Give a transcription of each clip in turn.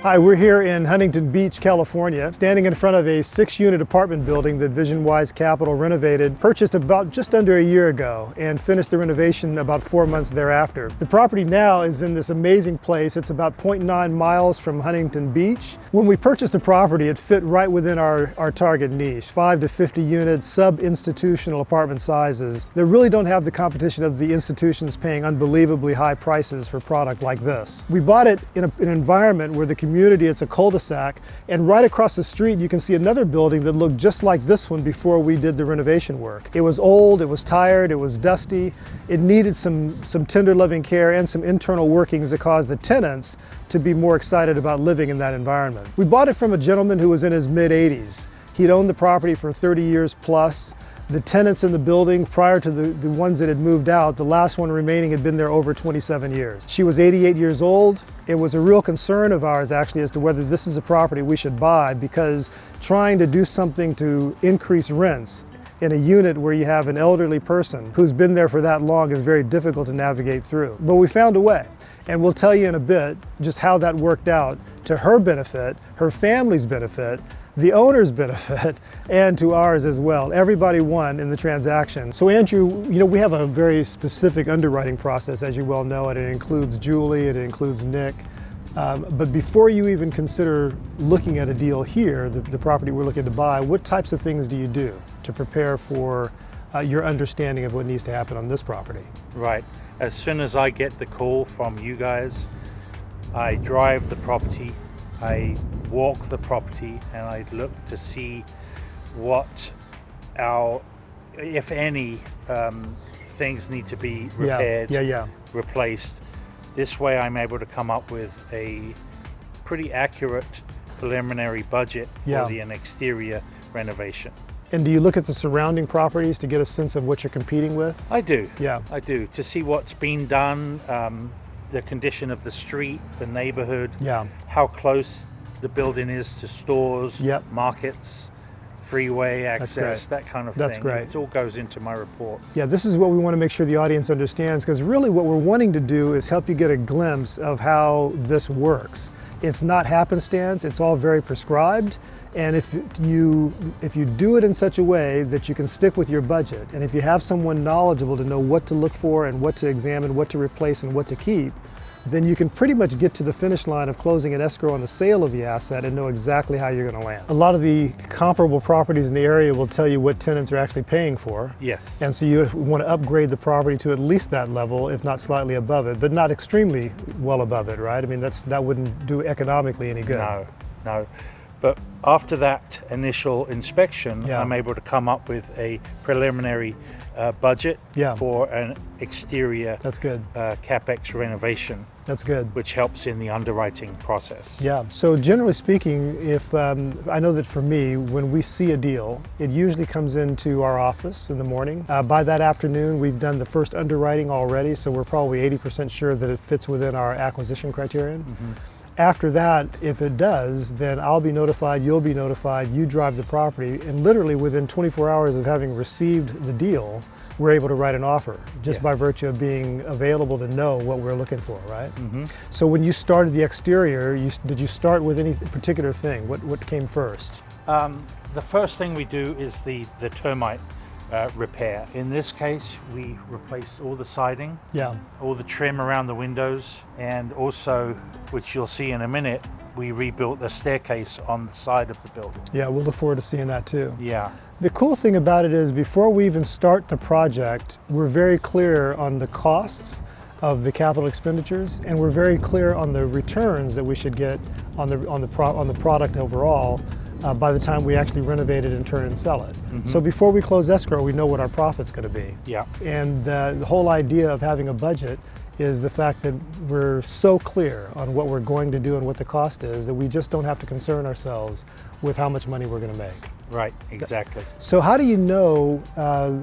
Hi, we're here in Huntington Beach, California, standing in front of a 6-unit apartment building that VisionWise Capital renovated, purchased about just under a year ago, and finished the renovation about 4 months thereafter. The property now is in this amazing place. It's about 0.9 miles from Huntington Beach. When we purchased the property, it fit right within our target niche, 5 to 50 units, sub-institutional apartment sizes that really don't have the competition of the institutions paying unbelievably high prices for product like this. We bought it in an environment where the community, it's a cul-de-sac, and right across the street you can see another building that looked just like this one before we did the renovation work. It was old, it was tired, it was dusty, it needed some tender loving care and some internal workings that caused the tenants to be more excited about living in that environment. We bought it from a gentleman who was in his mid-80s. He'd owned the property for 30 years plus. The tenants in the building, prior to the ones that had moved out, the last one remaining had been there over 27 years. She was 88 years old. It was a real concern of ours actually as to whether this is a property we should buy, because trying to do something to increase rents in a unit where you have an elderly person who's been there for that long is very difficult to navigate through. But we found a way, and we'll tell you in a bit just how that worked out to her benefit, her family's benefit, the owner's benefit, and to ours as well. Everybody won in the transaction. So Andrew, we have a very specific underwriting process, as you well know, and it includes Julie, it includes Nick. But before you even consider looking at a deal here, the property we're looking to buy, what types of things do you do to prepare for your understanding of what needs to happen on this property? Right. As soon as I get the call from you guys, I drive the property, I walk the property, and I look to see what if any, things need to be repaired, replaced. This way I'm able to come up with a pretty accurate preliminary budget for an exterior renovation. And do you look at the surrounding properties to get a sense of what you're competing with? I do. Yeah. I do, to see what's been done, the condition of the street, the neighborhood, how close the building is to stores, markets, freeway access, that kind of thing. That's great. It all goes into my report. Yeah, this is what we want to make sure the audience understands, because really what we're wanting to do is help you get a glimpse of how this works. It's not happenstance, it's all very prescribed. And if you do it in such a way that you can stick with your budget, and if you have someone knowledgeable to know what to look for and what to examine, what to replace and what to keep, then you can pretty much get to the finish line of closing an escrow on the sale of the asset and know exactly how you're going to land. A lot of the comparable properties in the area will tell you what tenants are actually paying for. Yes. And so you want to upgrade the property to at least that level, if not slightly above it, but not extremely well above it, right? I mean, that wouldn't do economically any good. No. But after that initial inspection, I'm able to come up with a preliminary budget for an exterior CapEx renovation. That's good. Which helps in the underwriting process. Yeah, so generally speaking, if I know that for me, when we see a deal, it usually comes into our office in the morning. By that afternoon, we've done the first underwriting already, so we're probably 80% sure that it fits within our acquisition criterion. Mm-hmm. After that, if it does, then I'll be notified, you'll be notified, you drive the property, and literally within 24 hours of having received the deal, we're able to write an offer, just by virtue of being available to know what we're looking for, right? Mm-hmm. So when you started the exterior, did you start with any particular thing? What came first? The first thing we do is the termite repair. In this case, we replaced all the siding, all the trim around the windows, and also, which you'll see in a minute, we rebuilt the staircase on the side of the building. Yeah, we'll look forward to seeing that too. Yeah. The cool thing about it is before we even start the project, we're very clear on the costs of the capital expenditures, and we're very clear on the returns that we should get on the product overall. By the time we actually renovate it and turn it and sell it. Mm-hmm. So before we close escrow, we know what our profit's going to be. Yeah. And the whole idea of having a budget is the fact that we're so clear on what we're going to do and what the cost is that we just don't have to concern ourselves with how much money we're going to make. Right, exactly. So how do you know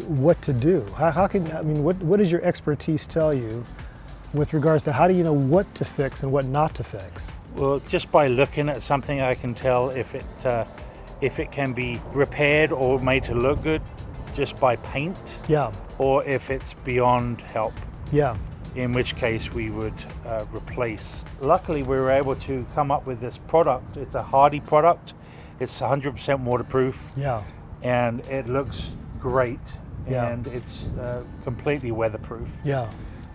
what to do? What does your expertise tell you with regards to how do you know what to fix and what not to fix? Well, just by looking at something, I can tell if it can be repaired or made to look good just by paint. Yeah. Or if it's beyond help. Yeah. in which case we would replace. Luckily, we were able to come up with this product. It's a hardy product. It's 100% waterproof. Yeah. And it looks great. Yeah. And it's completely weatherproof. Yeah.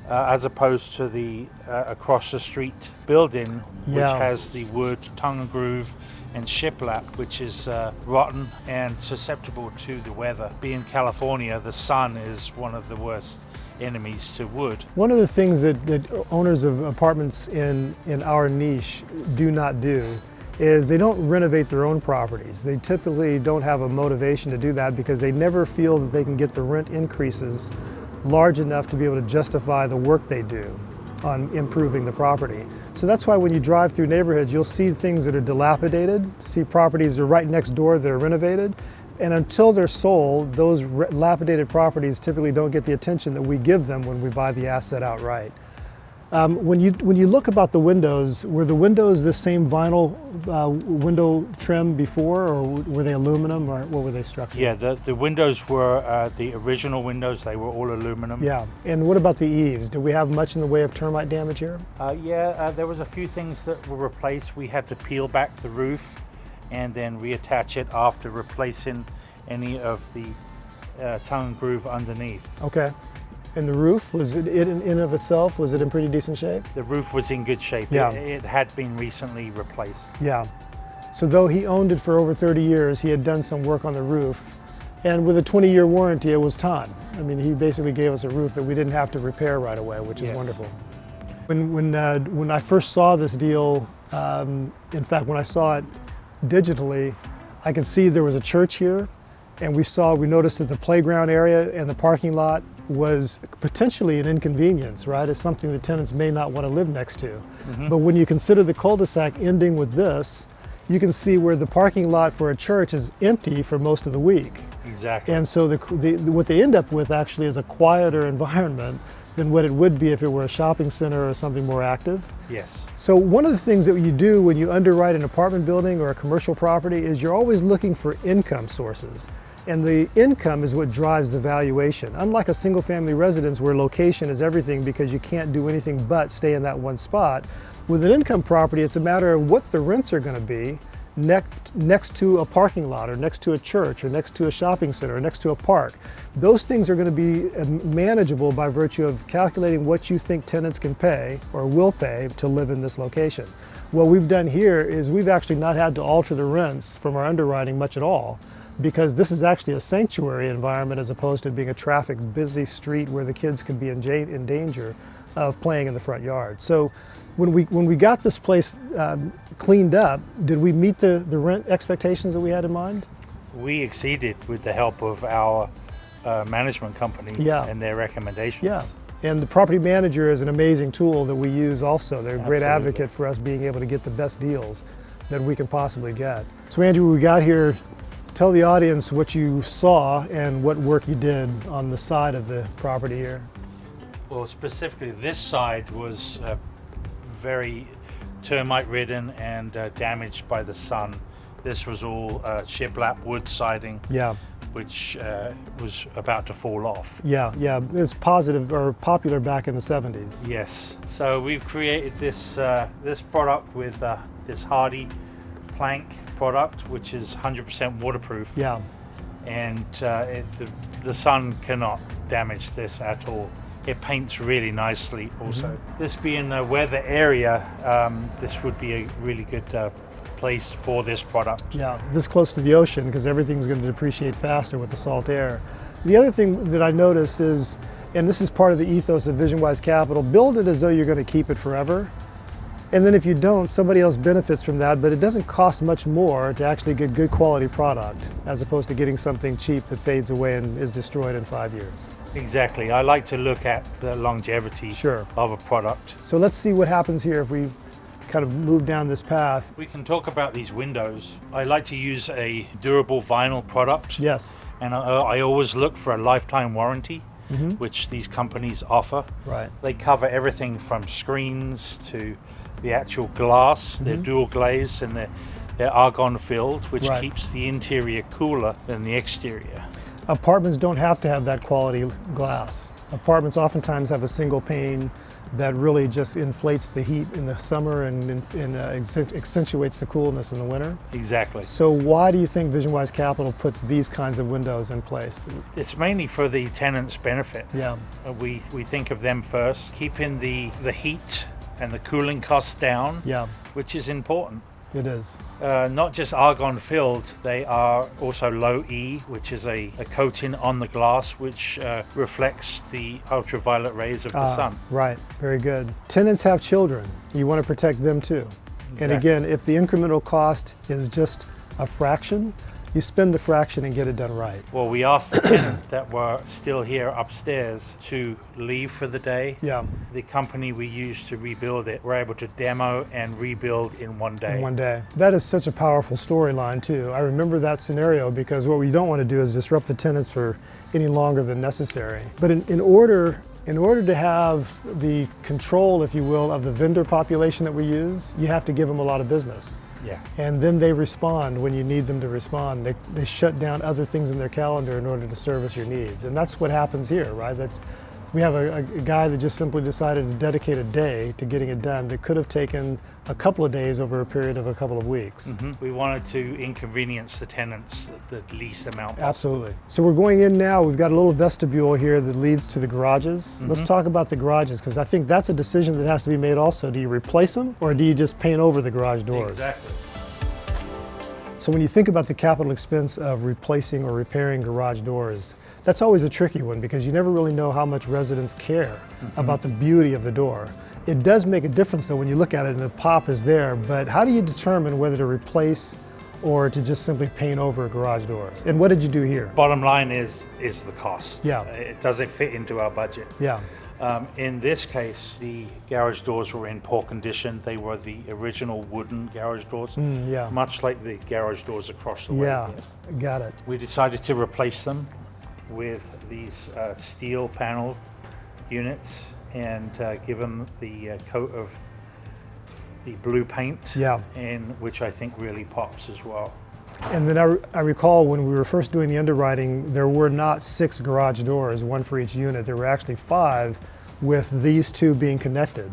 As opposed to the across the street building, which Yeah. has the wood, tongue and groove, and shiplap, which is rotten and susceptible to the weather. Being California, the sun is one of the worst enemies to wood. One of the things that owners of apartments in our niche do not do is they don't renovate their own properties. They typically don't have a motivation to do that because they never feel that they can get the rent increases large enough to be able to justify the work they do on improving the property. So that's why when you drive through neighborhoods, you'll see things that are dilapidated, see properties that are right next door that are renovated, and until they're sold, those dilapidated properties typically don't get the attention that we give them when we buy the asset outright. When you look about the windows, were the windows the same vinyl window trim before, or were they aluminum, or what were they structured? Yeah, the windows were the original windows. They were all aluminum. Yeah, and what about the eaves? Did we have much in the way of termite damage here? There was a few things that were replaced. We had to peel back the roof and then reattach it after replacing any of the tongue and groove underneath. Okay. And the roof, was it in and of itself, was it in pretty decent shape? The roof was in good shape. Yeah. It had been recently replaced. Yeah. So though he owned it for over 30 years, he had done some work on the roof. And with a 20-year warranty, it was time. I mean, he basically gave us a roof that we didn't have to repair right away, which is wonderful. When I first saw this deal, in fact, when I saw it digitally, I could see there was a church here, and we noticed that the playground area and the parking lot was potentially an inconvenience, right? It's something that tenants may not want to live next to. Mm-hmm. But when you consider the cul-de-sac ending with this, you can see where the parking lot for a church is empty for most of the week. Exactly. And so what they end up with actually is a quieter environment than what it would be if it were a shopping center or something more active. Yes. So one of the things that you do when you underwrite an apartment building or a commercial property is you're always looking for income sources. And the income is what drives the valuation. Unlike a single family residence where location is everything because you can't do anything but stay in that one spot, with an income property, it's a matter of what the rents are going to be next to a parking lot, or next to a church, or next to a shopping center, or next to a park. Those things are going to be manageable by virtue of calculating what you think tenants can pay or will pay to live in this location. What we've done here is we've actually not had to alter the rents from our underwriting much at all, because this is actually a sanctuary environment as opposed to being a traffic busy street where the kids can be in danger of playing in the front yard. So when we got this place cleaned up, did we meet the rent expectations that we had in mind? We exceeded with the help of our management company and their recommendations. Yeah, and the property manager is an amazing tool that we use also. They're a great advocate for us being able to get the best deals that we can possibly get. So Andrew, we got here. Tell the audience what you saw and what work you did on the side of the property here. Well, specifically this side was very termite ridden and damaged by the sun. This was all shiplap wood siding, which was about to fall off. Yeah, it was popular back in the 70s. Yes, so we've created this product with this hardy plank product, which is 100% waterproof. Yeah. And the sun cannot damage this at all. It paints really nicely also. Mm-hmm. This being a weather area, this would be a really good place for this product. Yeah, this close to the ocean, because everything's going to depreciate faster with the salt air. The other thing that I noticed is, and this is part of the ethos of VisionWise Capital, build it as though you're going to keep it forever. And then if you don't, somebody else benefits from that, but it doesn't cost much more to actually get good quality product as opposed to getting something cheap that fades away and is destroyed in 5 years. Exactly. I like to look at the longevity of a product. So let's see what happens here if we kind of move down this path. We can talk about these windows. I like to use a durable vinyl product. Yes. And I always look for a lifetime warranty, which these companies offer. Right. They cover everything from screens to the actual glass. They're dual glazed and they're argon filled, which keeps the interior cooler than the exterior. Apartments don't have to have that quality glass. Apartments oftentimes have a single pane that really just inflates the heat in the summer and accentuates the coolness in the winter. Exactly. So why do you think VisionWise Capital puts these kinds of windows in place? It's mainly for the tenants' benefit. Yeah. We think of them first, keeping the heat and the cooling costs down, Yeah. which is important. It is. Not just argon filled, they are also low E, which is a coating on the glass which reflects the ultraviolet rays of the sun. Right, very good. Tenants have children. You want to protect them too. Exactly. And again, if the incremental cost is just a fraction, you spend the fraction and get it done right. Well, we asked the tenant that were still here upstairs to leave for the day. Yeah. The company we used to rebuild it were able to demo and rebuild in one day. In one day. That is such a powerful storyline too. I remember that scenario because what we don't want to do is disrupt the tenants for any longer than necessary. But in order to have the control, if you will, of the vendor population that we use, you have to give them a lot of business. Yeah. And then they respond when you need them to respond. They shut down other things in their calendar in order to service your needs. And that's what happens here, right? We have a guy that just simply decided to dedicate a day to getting it done that could have taken a couple of days over a period of a couple of weeks. Mm-hmm. We wanted to inconvenience the tenants the least amount possible. Absolutely. So we're going in now. We've got a little vestibule here that leads to the garages. Mm-hmm. Let's talk about the garages, because I think that's a decision that has to be made also. Do you replace them or do you just paint over the garage doors? Exactly. So when you think about the capital expense of replacing or repairing garage doors, that's always a tricky one because you never really know how much residents care about the beauty of the door. It does make a difference though when you look at it and the pop is there, but how do you determine whether to replace or to just simply paint over garage doors? And what did you do here? Bottom line is the cost. Yeah. It doesn't fit into our budget. Yeah. In this case, the garage doors were in poor condition. They were the original wooden garage doors, yeah. much like the garage doors across the way. Yeah, here. got it. We decided to replace them with these steel panel units and give them the coat of the blue paint, Yeah. and which I think really pops as well. And then I recall when we were first doing the underwriting, there were not 6 garage doors, one for each unit. There were actually 5, with these 2 being connected.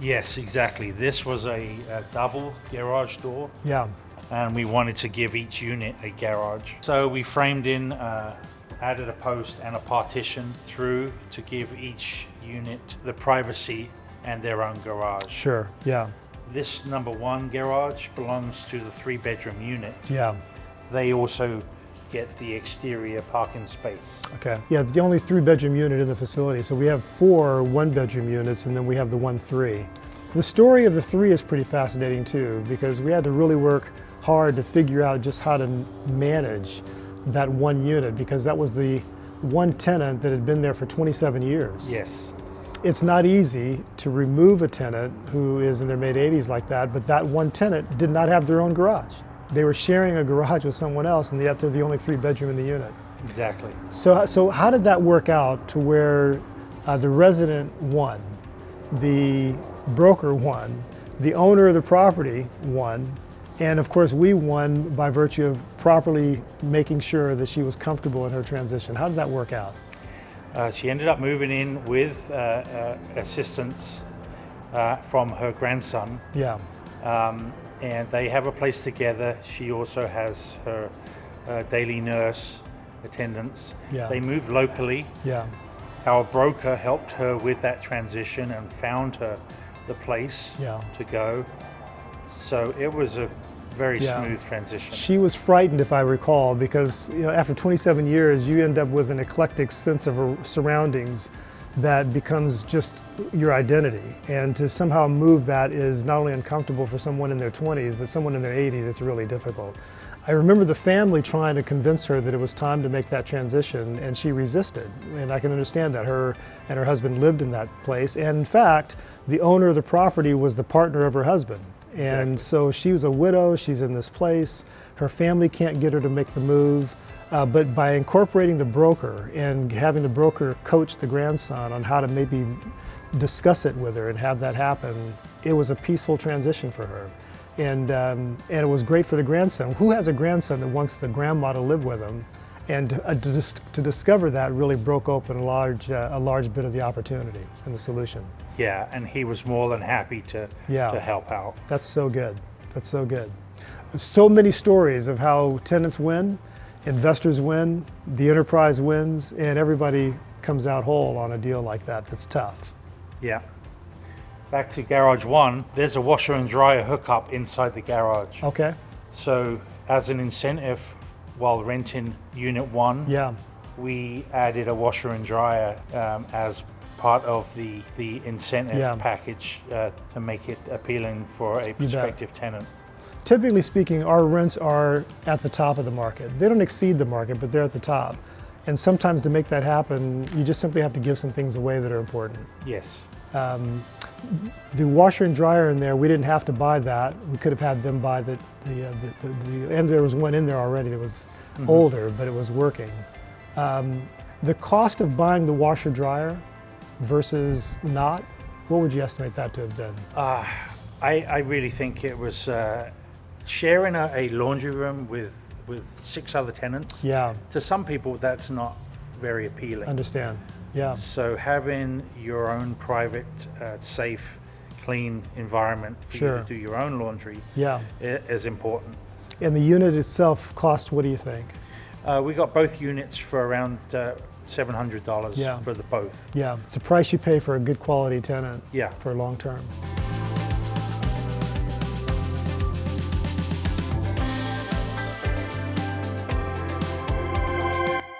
Yes, exactly. This was a double garage door. Yeah. And we wanted to give each unit a garage. So we framed in, added a post and a partition through to give each unit the privacy and their own garage. Sure, yeah. This number 1 garage belongs to the 3-bedroom unit. Yeah. They also get the exterior parking space. Okay. Yeah, it's the only 3-bedroom unit in the facility. So we have 4 1-bedroom units and then we have the 1-3. The story of the 3 is pretty fascinating too, because we had to really work hard to figure out just how to manage that 1 unit, because that was the one tenant that had been there for 27 years. Yes. It's not easy to remove a tenant who is in their mid-80s like that, but that one tenant did not have their own garage. They were sharing a garage with someone else, and yet they're the only 3-bedroom in the unit. Exactly. So how did that work out to where the resident won, the broker won, the owner of the property won, and of course we won by virtue of properly making sure that she was comfortable in her transition? How did that work out? She ended up moving in with assistance from her grandson. Yeah. And they have a place together. She also has her daily nurse attendance. Yeah. They moved locally. Yeah. Our broker helped her with that transition and found her the place to go. So it was a very smooth transition. She was frightened, if I recall, because after 27 years, you end up with an eclectic sense of her surroundings that becomes just your identity. And to somehow move that is not only uncomfortable for someone in their 20s, but someone in their 80s, it's really difficult. I remember the family trying to convince her that it was time to make that transition, and she resisted. And I can understand that. Her and her husband lived in that place. And in fact, the owner of the property was the partner of her husband. And so she was a widow, she's in this place, her family can't get her to make the move, but by incorporating the broker and having the broker coach the grandson on how to maybe discuss it with her and have that happen, it was a peaceful transition for her. And it was great for the grandson, who has a grandson that wants the grandma to live with him, And to discover that really broke open a large bit of the opportunity and the solution. Yeah, and he was more than happy to help out. That's so good. That's so good. So many stories of how tenants win, investors win, the enterprise wins, and everybody comes out whole on a deal like that. That's tough. Yeah. Back to garage 1, there's a washer and dryer hookup inside the garage. Okay. So as an incentive while renting unit 1, Yeah. we added a washer and dryer as part of the incentive package to make it appealing for a prospective tenant. Typically speaking, our rents are at the top of the market. They don't exceed the market, but they're at the top. And sometimes to make that happen, you just simply have to give some things away that are important. Yes. The washer and dryer in there, we didn't have to buy that. We could have had them buy and there was one in there already that was older, but it was working. The cost of buying the washer dryer versus not, what would you estimate that to have been? I really think it was sharing a laundry room with 6 other tenants. Yeah. To some people, that's not very appealing. Understand. Yeah. So having your own private, safe, clean environment for you to do your own laundry is important. And the unit itself cost, what do you think? We got both units for around $700 for the both. Yeah, it's a price you pay for a good quality tenant for long term.